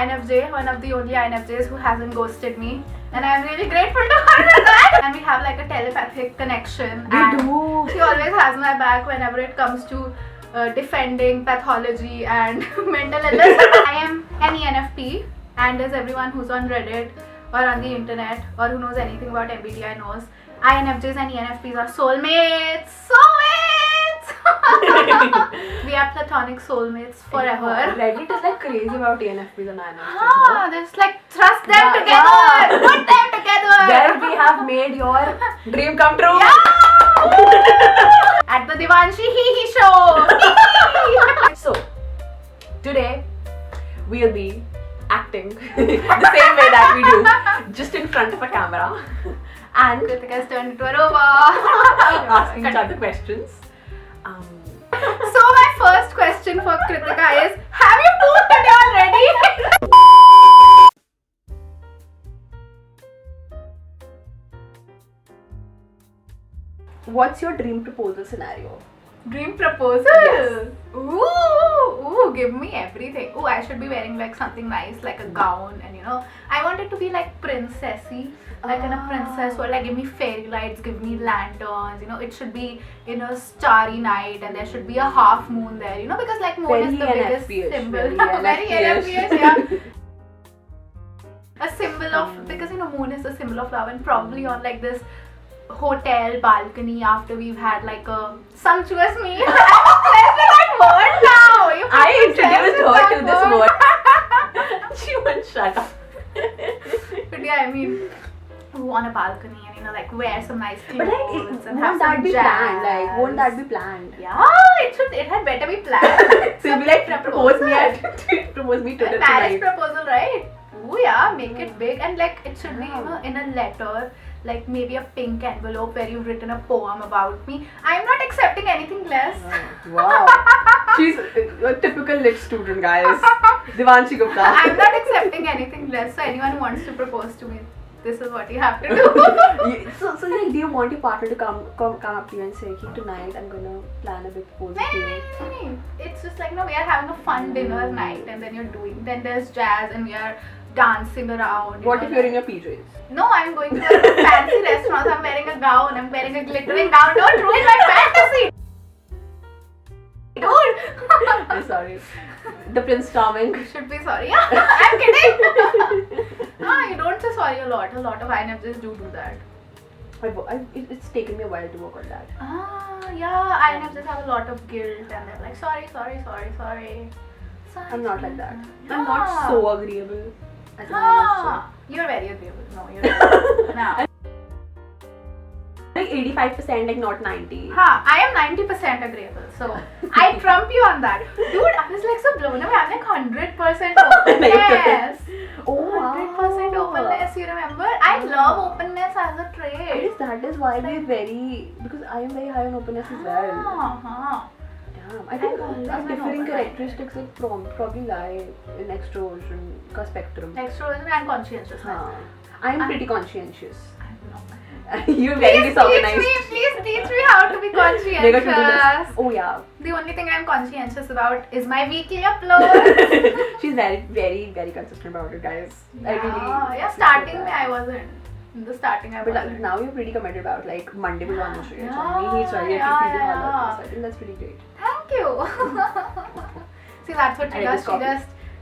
INFJ, one of the only INFJs who hasn't ghosted me. And I'm really grateful to her for that. And we have like a telepathic connection. We do. She always has my back whenever it comes to defending pathology and mental illness. I am an ENFP, and as everyone who's on Reddit or on the internet or who knows anything about MBTI knows, INFJs and ENFPs are soulmates. We are platonic soulmates forever. Reddit is like crazy about ENFPs and INFPs. There's like thrust them together, put them together. There we have made your dream come true. At the Devanshihehe show. So today we'll be acting the same way that we do, just in front of a camera, and Kritika's turned into a robot. asking each other questions. So my first question for Kritika is, have you pooped today already? What's your dream proposal scenario? Dream proposal? Yes. Ooh, give me everything. Ooh, I should be wearing like something nice, like a gown, and I want it to be like princessy, like in a princess, or like give me fairy lights, give me lanterns, it should be in a starry night, and there should be a half moon there, because like moon Very is the biggest NFP-ish, symbol. very NFP-ish, yeah. A symbol of, because moon is a symbol of love, and probably on like this hotel balcony after we've had like a sumptuous meal. I'm obsessed with that word now. I introduced her to this word. She won't shut up. But yeah, I mean, on a balcony and like wear some nice clothes. But like, and won't that be planned? Like, won't that be planned? Yeah, it had better be planned. So you'll be like, propose me to the marriage proposal, right? Oh yeah, make it big, and like it should be in a letter, like maybe a pink envelope where you've written a poem about me. I'm not accepting anything less. Wow. She's a typical lit student, guys. Devanshi Gupta. I'm not accepting anything less, so anyone who wants to propose to me, this is what you have to do. So like, do you want your partner to come up to you and say, tonight I'm gonna plan a big proposal for you? It's just like, we are having a fun dinner night, and then there's jazz and we are dancing around. What if you're in your PJs? No, I'm going to a fancy restaurant. I'm wearing a gown. I'm wearing a glittering gown. Don't ruin my fantasy. Dude. I'm sorry. The Prince Charming. You should be sorry. Yeah, I'm kidding. You don't say sorry a lot. A lot of INFJs do that. It's taken me a while to work on that. Yeah. INFJs have a lot of guilt, and they're like, sorry. I'm not like that. I'm not so agreeable as an INFJ. You're very agreeable. No, you're very no. Like 85%, like not 90. I am 90% agreeable, so I trump you on that. Dude, I was like so blown away. I'm like 100% openness. 100% openness, you remember? I love openness as a trait. I guess that is why because I am very high on openness as well. Damn, I think our differing characteristics probably lie in extroversion ka spectrum. Extroversion and conscientiousness. I am pretty conscientious. I You're very disorganized. Please teach me how to be conscientious. Oh yeah. The only thing I'm conscientious about is my weekly upload. She's very, very, very consistent about it, guys. Starting I wasn't. In the starting I wasn't. But now you're pretty committed about like Monday will on the show. Yeah. I think that's pretty great. Thank you. See, that's what she does.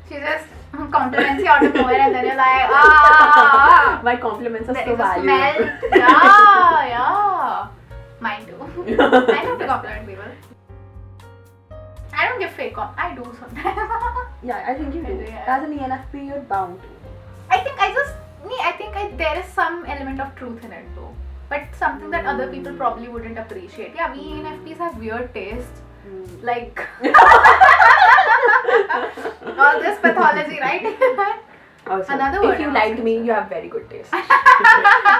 She just compliments you out of nowhere, and then you're like, My compliments are so valuable. valuable. Yeah. Mine too. I love to compliment people. I don't give fake I do sometimes. Yeah, I think you do. Yeah. As an ENFP, you're bound to. I think there is some element of truth in it though. But something that other people probably wouldn't appreciate. Yeah, we ENFPs have weird taste. Like all this pathology, right? Also, another word. If you liked me, you have very good taste.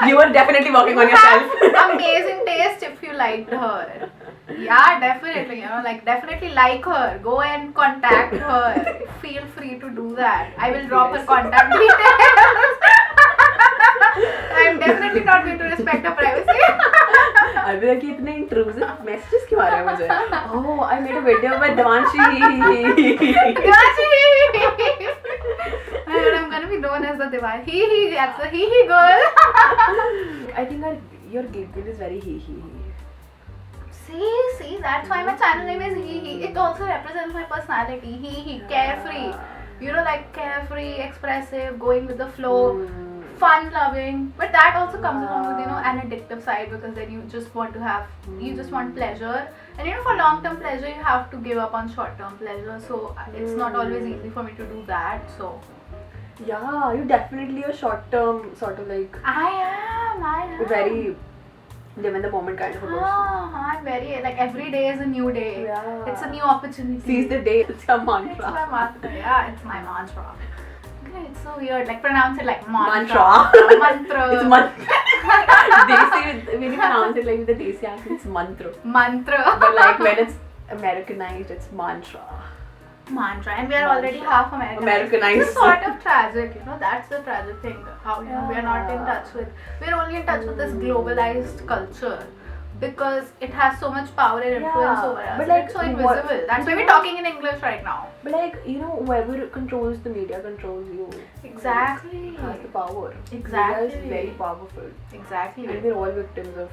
You were definitely working on yourself. Amazing taste if you liked her. Yeah, definitely. Definitely like her. Go and contact her. Feel free to do that. I will drop her contact details. I'm definitely not going to respect her privacy. I'll be like, इतने intrusive messages क्यों आ रहे हैं मुझे? Oh, I made a video with Devanshihehe. gonna be known as the Devanshihehe. That's the hee girl. I think your giggle is very hee. See, that's why my channel name is Hee. It also represents my personality. Hee, carefree. You know, like carefree, expressive, going with the flow, fun loving. But that also comes along with, you know, an addictive side, because then you just want pleasure. And you know, for long term pleasure, you have to give up on short term pleasure. So it's not always easy for me to do that. So yeah, you're definitely a short term sort of like. I am. Very live in the moment kind of a person. I'm very, like, every day is a new day. Yeah. It's a new opportunity. Seize the day. It's your mantra. It's my mantra. Yeah, it's my mantra. Okay, it's so weird. Like, pronounce it like mantra. Mantra. It's mantra. Desi, when you pronounce it like with the Desi accent, it's mantra. Mantra. But like when it's Americanized, it's mantra. Mantra, and we are already half Americanized. It's sort of tragic, you know. That's the tragic thing. How, you know, we are not in touch with. We're only in touch with this globalized culture, because it has so much power and influence over us. But like, it's so invisible. That's why we're talking in English right now. But like, you know, whoever controls the media controls you. Exactly. Has the power. Exactly. Media is very powerful. Exactly. And we're all victims of,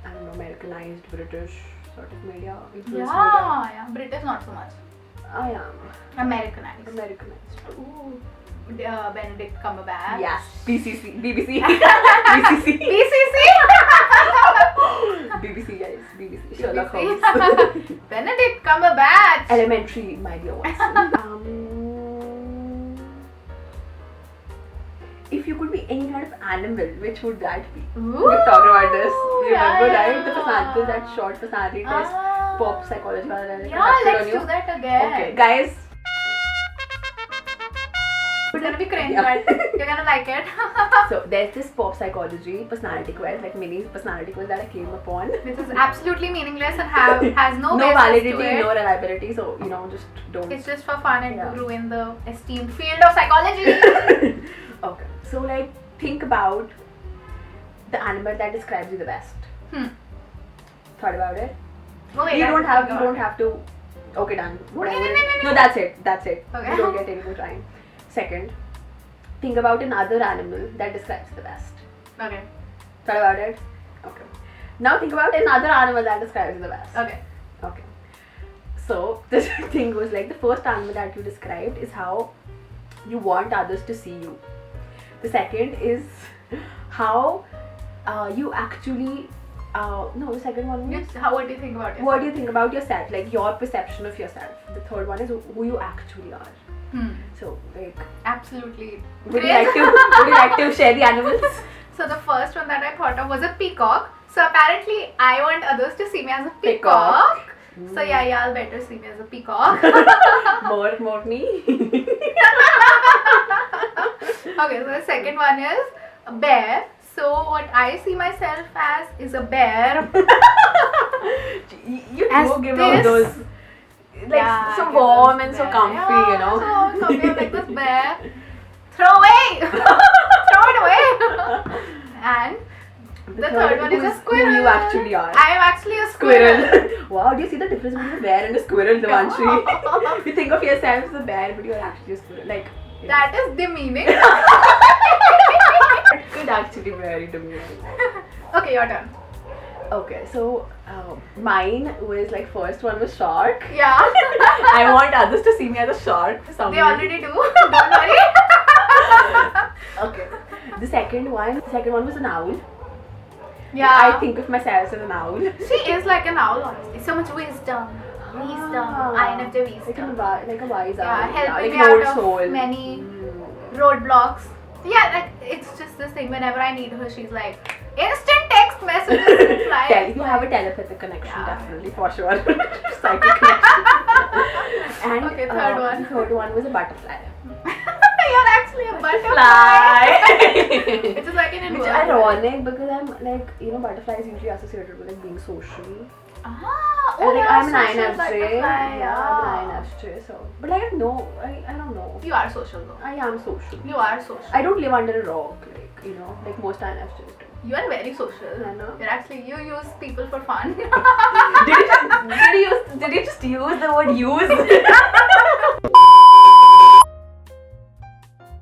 I don't know, Americanized British sort of media. Yeah. British not so much. I am. Americanized. Ooh. Benedict Cumberbatch. Yes. BBC. BCC. BBC guys. BBC. Sherlock Holmes. Benedict Cumberbatch. Elementary, my dear Watson. If you could be any kind of animal, which would that be? Ooh, We've talked about this. You remember, yeah. right? The personality, that short personality test, pop psychology. Yeah, let's do that again. Okay, guys. It's gonna be cringe, Yeah. but you're gonna like it. So there's this pop psychology personality quiz, like mini personality quiz that I came upon. This is absolutely meaningless and has no No basis validity, to it. no reliability. So you know, just don't. It's just for fun and Yeah. to ruin the esteemed field of psychology. Okay, so like think about the animal that describes you the best. Thought about it? Oh, wait, You I don't forgot. have to. Okay, done. Whatever. No. No, that's it. Okay. You don't get any more time. Second, think about another animal that describes you the best. Okay. Thought about it? Okay. Now think about another animal that describes you the best. Okay. Okay. So this thing was like, the first animal that you described is how you want others to see you. The second is how you actually the second one is What do you think about yourself? what do you think about yourself, like your perception of yourself. The third one is who you actually are. So like, Absolutely. would you like to share the animals? So the first one that I thought of was a peacock. So apparently I want others to see me as a Peacock. peacock. So yeah, y'all better see me as a peacock. more me. Okay, so the second one is a bear. So what I see myself as is a bear. You As do give this- out those, like, Yeah, so I give warm this and so bear. comfy, Yeah, you know. So comfy, I'm like this bear. Throw away! Throw it away! And the third one is a squirrel. Who you actually are. I am actually a squirrel. Squirrel. Wow, do you see the difference between a bear and a squirrel, Devanshi? You think of yourself as a bear, but you're actually a squirrel. Like, yeah. That is demeaning. It could actually be very demeaning. Okay, your turn. Okay, so mine was like, first one was shark. Yeah. I want others to see me as a shark. They already do. Don't worry. Okay. The second one was an owl. Yeah. I think of myself as an owl. She is like an owl, honestly. So much wisdom. INFJ wisdom. Like a wise owl. Yeah, helping like me an old out of soul. many roadblocks. Yeah, like it's just this thing. Whenever I need her, she's like instant text messages reply. You have a telepathic connection, Yeah. definitely, for sure. Psychic connection. And Okay, third one. The third one was a butterfly. You're actually a butterfly. Which is like an Which is inversion. ironic, because I'm like, you know, butterfly is usually associated with like being social. Ah, And, like, you're I'm a an social INFJ. butterfly, Yeah, I'm an INFJ. So, but like, no, I don't know. You are social though. I am social. You are social. I don't live under a rock, like, you know, like most INFJs do. You are very social. I know. You're actually, you use people for fun. Did you just use the word use?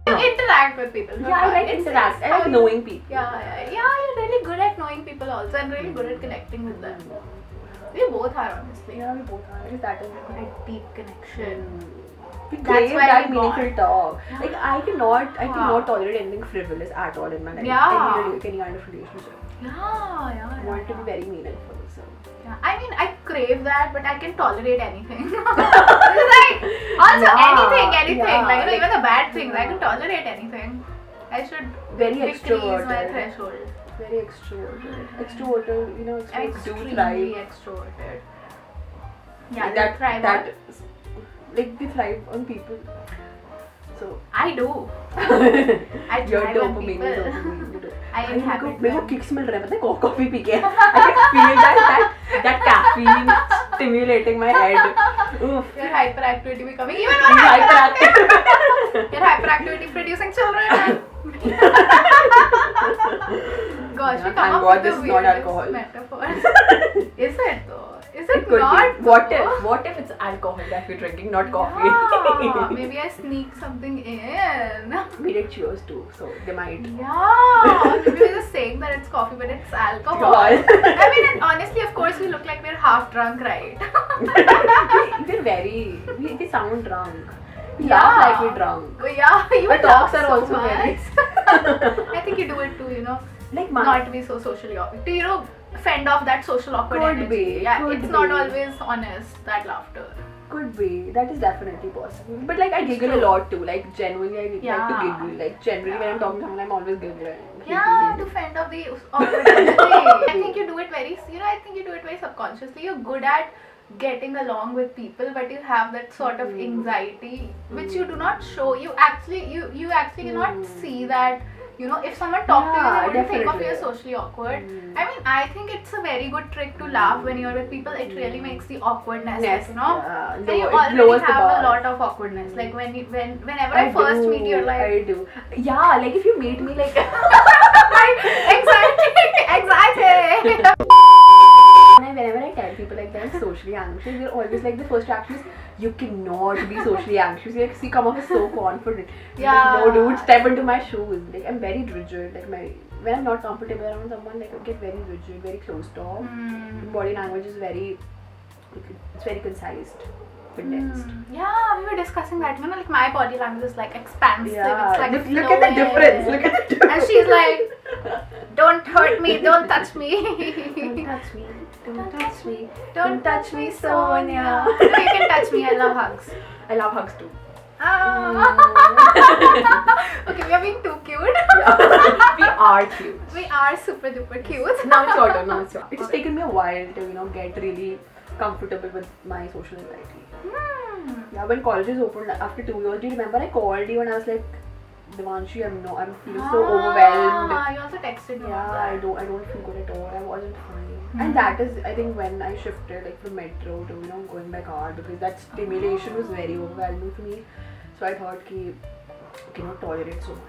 In interact with people. Yeah, I like interact. I like knowing people. Yeah, you're really good at knowing people also, and really good at connecting with them. We both are, honestly. Yeah, we both are. I guess that is Good at deep connection. we That's crave why that we meaningful bond. talk. Yeah. Like I cannot tolerate anything frivolous at all in my life. Yeah. Any kind of relationship. Yeah. I want it to be very meaningful. So. Yeah, I mean, I crave that, but I can tolerate anything. It's like, also anything. Yeah, Like, even the bad things, I can tolerate anything. I should Very decrease extroverted. my threshold. Very extroverted. Extroverted, extroverts do Extremely thrive. extroverted. Yeah, Like they thrive on. like they thrive on people. So I do. I your thrive on dopamine, people. you do. I inhabit मेरे को them. kicks मिल रहे हैं पता है coffee P के I can feel that caffeine stimulating my head. Oof. Your hyperactivity becoming even more hyperactive. Your hyperactivity producing children. Gosh, Yeah, we thank come up God with this the is not weirdest alcohol. metaphors. Is it though? Is it Could not? be. What though? if it's alcohol that we're drinking, not coffee? Yeah, maybe I sneak something in. We did cheers too, so they might. Yeah, maybe we're just saying that it's coffee, but it's alcohol. God. I mean, and honestly, of course, we look like we're half drunk, right? We sound drunk. We Yeah. laugh like we're drunk. Yeah, you Our laugh talks are so also much. I think you do it too, Like not to be so socially awkward. To, fend off that social awkward Could energy. be, Yeah, could it's not be. always honest, that laughter. Could be. That is definitely possible. But like I It's giggle true. a lot too. Like genuinely I like to Yeah. giggle. Like generally when I'm talking to someone I'm always giggling. Yeah, to fend off the awkward energy. I think you do it I think you do it very subconsciously. You're good at getting along with people, but you have that sort of anxiety which you do not show. You actually cannot see that. If someone talked to you, they wouldn't think of you as socially awkward. I mean, I think it's a very good trick to laugh when you're with people. It really makes the awkwardness, Yes, Then yeah. you It already lowers the have bar. a lot of awkwardness. Like whenever I first do, meet you, you're like, I do. Yeah, like if you meet me like exactly. whenever I tell people like that I'm socially anxious, they're always like the first reaction is you cannot be socially anxious. Like see, come off as so confident. Yeah. Like, no dude, step into my shoes. Like I'm very rigid. Like when I'm not comfortable around someone, like I get very rigid, very closed off. Body language is it's very concise, condensed. Yeah, we were discussing that. Like my body language is like expansive. Yeah, It's like look at the difference. Look at the difference. And she's like, don't hurt me, don't touch me. Don't touch me. Don't touch me. Don't touch me, Sonia. No, you can touch me. I love hugs. I love hugs too. Okay, we are being too cute. Yeah. We are cute. We are super duper cute. Now it's your turn. Now it's your turn. It's taken me a while to get really comfortable with my social anxiety. Yeah, when colleges opened after 2 years, do you remember I called you and I was like, Devanshihehe, I'm feeling so overwhelmed. You also texted me. Yeah, I don't feel good at all. I wasn't fine. And that is, I think, when I shifted like from metro to going by car, because that stimulation was very overwhelming for me. So I thought I cannot tolerate so much.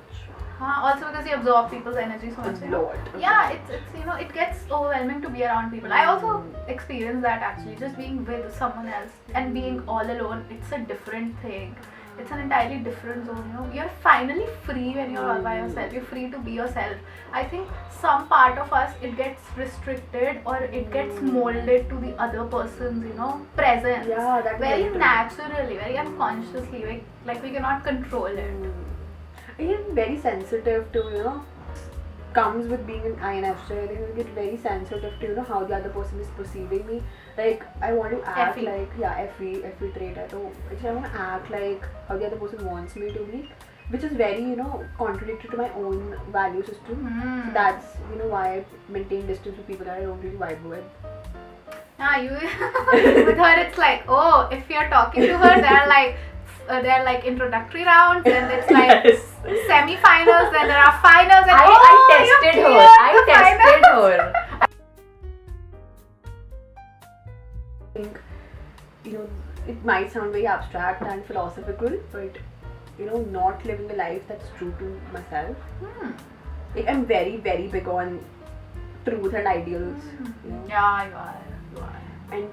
Also because you absorb people's energy so much. A lot. Yeah, it's it gets overwhelming to be around people. I also experienced that actually, just being with someone else and being all alone. It's a different thing. It's an entirely different zone. You're finally free when you're all by yourself. You're free to be yourself. I think some part of us, it gets restricted or it gets molded to the other person's presence. Yeah, that's very true. naturally, very unconsciously. Like we cannot control it. I am very sensitive to comes with being an INFJ. I think I get very sensitive to how the other person is perceiving me. Like I want to act FE. like FE trait. I want to act like how the other person wants me to be, which is very contradictory to my own value system. So that's why I maintain distance with people that I don't really vibe with. Yeah, with her it's like, oh, if you're talking to her, they're like introductory rounds, then it's like Yes. semi-finals, then there are finals, and I you've tested her. cleared I the tested finals. her. I think it might sound very abstract and philosophical, but not living a life that's true to myself. Like I'm very, very big on truth and ideals. Yeah, you are. And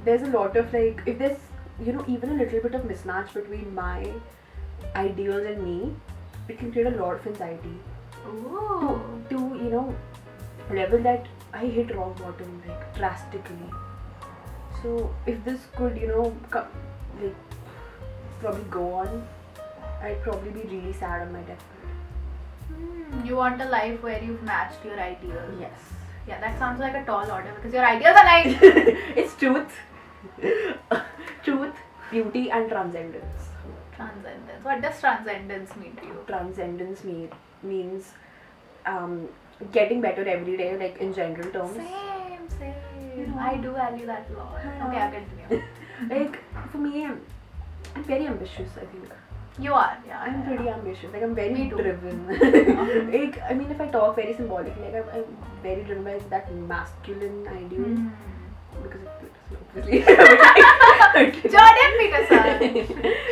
there's a lot of if there's even a little bit of mismatch between my ideals and me, it can create a lot of anxiety. Ooh. To level that I hit rock bottom like drastically. So if this could like probably go on, I'd probably be really sad on my deathbed. You want a life where you've matched your ideals. Yes. Yeah, that sounds like a tall order because your ideals are like It's truth, truth, beauty, and transcendence. transcendence. What does transcendence mean to you? Transcendence means getting better every day, like in general terms. Same. You know. I do value that a lot. Yeah. Okay, I'll continue. Like for me, I'm very ambitious. I think You are, yeah. I'm pretty ambitious. Like I'm very Me too. driven. Like I mean, if I talk very symbolically, like I'm very driven by that masculine ideal because of Peterson, obviously. Jordan Peterson,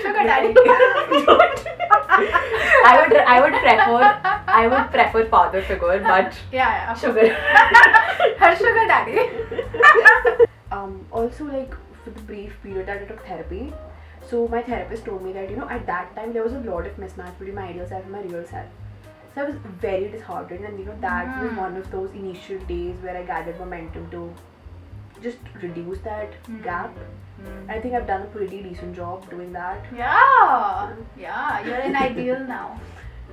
sugar daddy. I would prefer father figure, but Yeah. sugar. Her sugar daddy. Also, like for the brief period that I took therapy, so my therapist told me that at that time there was a lot of mismatch between my ideal self and my real self. So I was very disheartened, and that was one of those initial days where I gathered momentum to just reduce that gap. I think I've done a pretty decent job doing that. Yeah, you're an ideal now.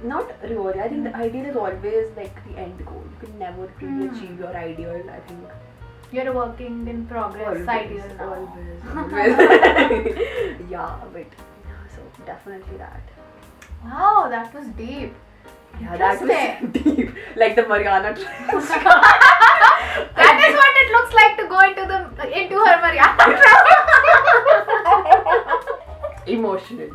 Not really. I think the ideal is always like the end goal. You can never really achieve your ideal. I think You're a working in progress ideal now. always. Yeah, but so definitely that. Wow, that was deep. Yeah, that was Interesting. deep. Like the Mariana Trench. That is what it looks like to go into her Mariana. Emotionally.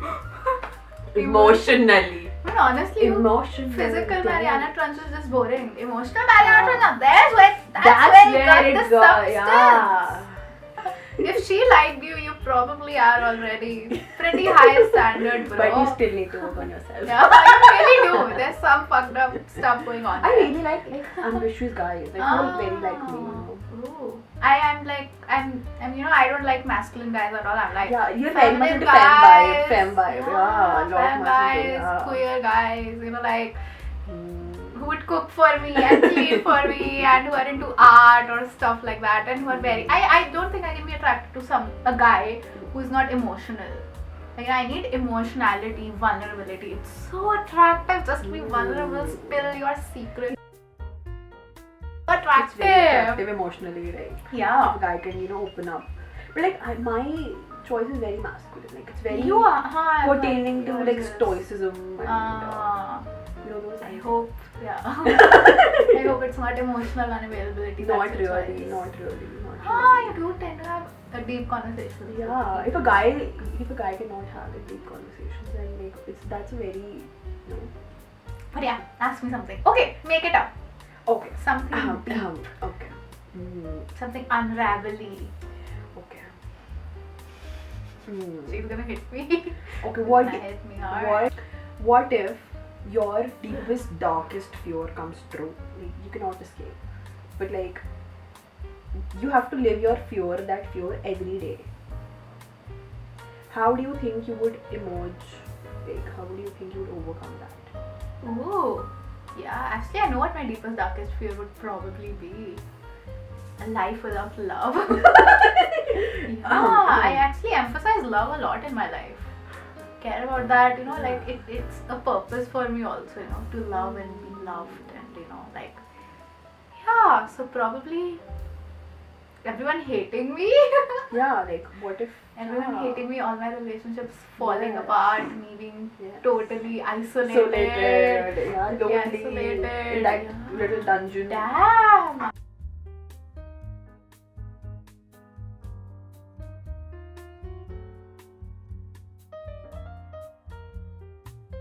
I mean, honestly, Emotionally. physical Mariana Trench is just boring. Emotional Yeah. Mariana Trench, that's where you got the substance. Yeah. If she liked you, you probably are already pretty high standard, bro. But you still need to work on yourself. Yeah, you really do. There's some fucked up stuff going on. I there. really like ambitious guys. Like who are very like me. Ooh. I'm I don't like masculine guys at all. I'm like Yeah, you're very much feminine into femme vibe. Yeah, a lot femme much guys, into, yeah. queer guys, like who would cook for me and clean for me and who are into art or stuff like that and who are very I don't think I can be attracted to a guy who is not emotional. Like I need emotionality, vulnerability. It's so attractive. Just be vulnerable, spill your secret. It's very attractive emotionally, right? Yeah. If a guy can, open up. But like my choice is very masculine. Like it's very You are pertaining to like yours is. stoicism and those. I hope, yeah. I hope it's not emotional unavailability. Not that's your really. choice. You You do tend to have a deep conversation. Yeah, if a guy cannot have like deep conversations, then that's a very But yeah, ask me something. Okay, make it up. okay. Something deep. Okay. Something unravelly. Okay. She's gonna hit me. Okay. Gonna hit me hard. What if your deepest, darkest fear comes true? Like, you cannot escape, but like you have to live that fear every day. How do you think you would emerge? Like, how do you think you would overcome that? Ooh. Yeah, actually I know what my deepest, darkest fear would probably be. A life without love. I actually emphasize love a lot in my life. Care about that, like it's a purpose for me also, to love and be loved and so probably everyone hating me. Yeah, like what if Everyone hating me, all my relationships falling Yes. apart, me being Yes. totally isolated. isolated, lonely, Isolated, in that yeah. little dungeon. Damn!